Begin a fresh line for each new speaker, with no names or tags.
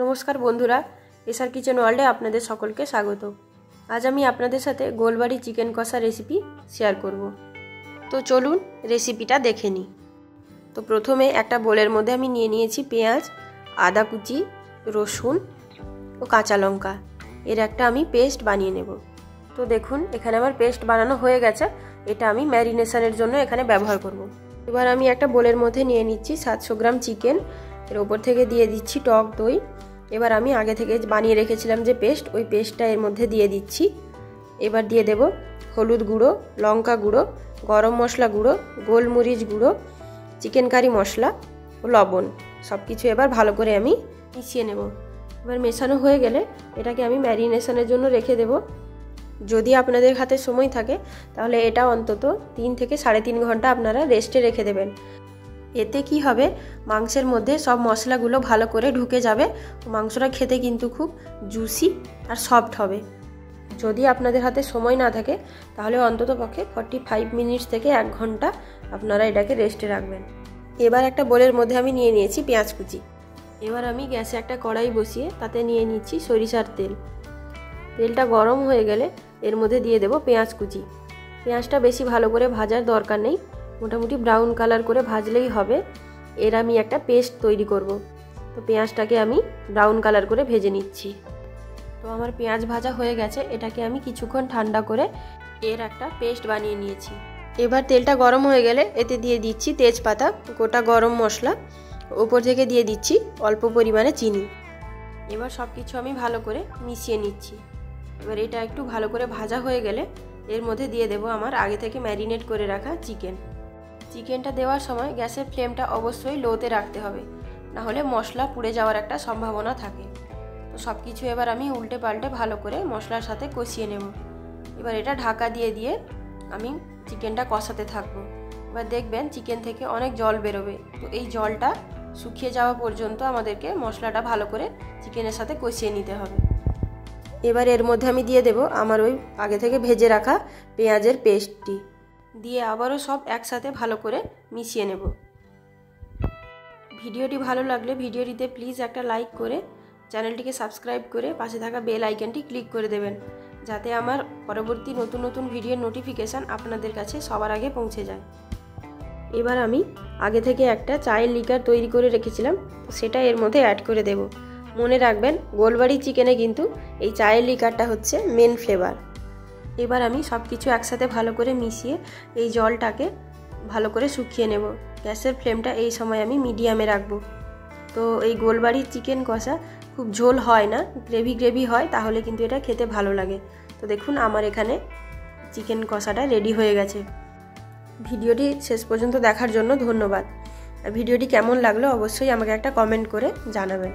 নমস্কার বন্ধুরা, SR kitchen ওয়ার্ল্ডে আপনাদের সকলকে স্বাগত। আজ আমি আপনাদের সাথে গোলবাড়ি চিকেন কষা রেসিপি শেয়ার করব। তো চলুন রেসিপিটা দেখে নিই। তো প্রথমে একটা বোলের মধ্যে আমি নিয়ে নিয়েছি পেঁয়াজ, আদা কুচি, রসুন ও কাঁচা লঙ্কা। এর একটা আমি পেস্ট বানিয়ে নেব। তো দেখুন এখানে আমার পেস্ট বানানো হয়ে গেছে। এটা আমি ম্যারিনেশনের জন্য এখানে ব্যবহার করব। এবার আমি একটা বোলের মধ্যে নিয়ে নিচ্ছি 700 গ্রাম চিকেন। এর ওপর থেকে দিয়ে দিচ্ছি টক দই। এবার আমি আগে থেকে বানিয়ে রেখেছিলাম যে পেস্ট, ওই পেস্টটা এর মধ্যে দিয়ে দিচ্ছি। এবার দিয়ে দেব হলুদ গুঁড়ো, লঙ্কা গুঁড়ো, গরম মশলা গুঁড়ো, গোলমরিচ গুঁড়ো, চিকেন কারি মশলা ও লবণ। সব কিছু এবার ভালো করে আমি মিশিয়ে নেব। এবার মেশানো হয়ে গেলে এটাকে আমি ম্যারিনেশনের জন্য রেখে দেব। যদি আপনাদের হাতে সময় থাকে তাহলে এটা অন্তত 3 থেকে 3.5 ঘন্টা আপনারা রেস্টে রেখে দেবেন। এতে কি হবে, মাংসের মধ্যে সব মশলাগুলো ভালো করে ঢুকে যাবে। মাংসটা খেতে কিন্তু খুব জুসি আর সফট হবে। যদি আপনাদের হাতে সময় না থাকে তাহলে অন্তত পক্ষে 45 মিনিটস থেকে 1 ঘন্টা আপনারা এটাকে রেস্টে রাখবেন। এবার একটা বোলের মধ্যে আমি নিয়ে নিয়েছি পেঁয়াজ কুচি। এবার আমি গ্যাসে একটা কড়াই বসিয়ে তাতে নিয়ে নিচ্ছি সরিষার তেল। তেলটা গরম হয়ে গেলে এর মধ্যে দিয়ে দেব পেঁয়াজ কুচি। পেঁয়াজটা বেশি ভালো করে ভাজার দরকার নেই, মোটামুটি ব্রাউন কালার করে ভাজলেই হবে। এর আমি একটা পেস্ট তৈরি করব। তো পেঁয়াজটাকে আমি ব্রাউন কালার করে ভেজে নিচ্ছি। তো আমার পেঁয়াজ ভাজা হয়ে গেছে, এটাকে আমি কিছুক্ষণ ঠান্ডা করে এর একটা পেস্ট বানিয়ে নিয়েছি। এবার তেলটা গরম হয়ে গেলে এতে দিয়ে দিচ্ছি তেজপাতা, গোটা গরম মশলা, ওপর থেকে দিয়ে দিচ্ছি অল্প পরিমাণে চিনি। এবার সব কিছু আমি ভালো করে মিশিয়ে নিচ্ছি। এবার এটা একটু ভালো করে ভাজা হয়ে গেলে এর মধ্যে দিয়ে দেব আমার আগে থেকে ম্যারিনেট করে রাখা চিকেনটা দেওয়ার সময় গ্যাসের ফ্লেমটা অবশ্যই লোতে রাখতে হবে, না হলে মশলা পুড়ে যাওয়ার একটা সম্ভাবনা থাকে। তো সব কিছু এবার আমি উল্টে পাল্টে ভালো করে মশলার সাথে কষিয়ে নেব। এবার এটা ঢাকা দিয়ে আমি চিকেনটা কষাতে থাকবো। এবার দেখবেন চিকেন থেকে অনেক জল বেরোবে। তো এই জলটা শুকিয়ে যাওয়া পর্যন্ত আমাদেরকে মশলাটা ভালো করে চিকেনের সাথে কষিয়ে নিতে হবে। এবার এর মধ্যে আমি দিয়ে দেব আমার ওই আগে থেকে ভেজে রাখা পেঁয়াজের পেস্টটি, দিয়ে আবারও সব একসাথে ভালো করে মিশিয়ে নেব। ভিডিওটি ভালো লাগলে ভিডিওটিতে প্লিজ একটা লাইক করে চ্যানেলটিকে সাবস্ক্রাইব করে পাশে থাকা বেল আইকনটি ক্লিক করে দেবেন, যাতে আমার পরবর্তী নতুন ভিডিওর নোটিফিকেশান আপনাদের কাছে সবার আগে পৌঁছে যায়। এবার আমি আগে থেকে একটা চায়ের লিকার তৈরি করে রেখেছিলাম, সেটা এর মধ্যে অ্যাড করে দেব। মনে রাখবেন গোলবাড়ি চিকেনে কিন্তু এই চায়ের লিকারটা হচ্ছে মেন ফ্লেভার। এবার আমি সব কিছু একসাথে ভালো করে মিশিয়ে এই জলটাকে ভালো করে শুকিয়ে নেব। গ্যাসের ফ্লেমটা এই সময় আমি মিডিয়ামে রাখবো। তো এই গোলবাড়ি চিকেন কষা খুব ঝোল হয় না, গ্রেভি হয়, তাহলে কিন্তু এটা খেতে ভালো লাগে। তো দেখুন আমার এখানে চিকেন কষাটা রেডি হয়ে গেছে। ভিডিওটি শেষ পর্যন্ত দেখার জন্য ধন্যবাদ। আর ভিডিওটি কেমন লাগলো অবশ্যই আমাকে একটা কমেন্ট করে জানাবেন।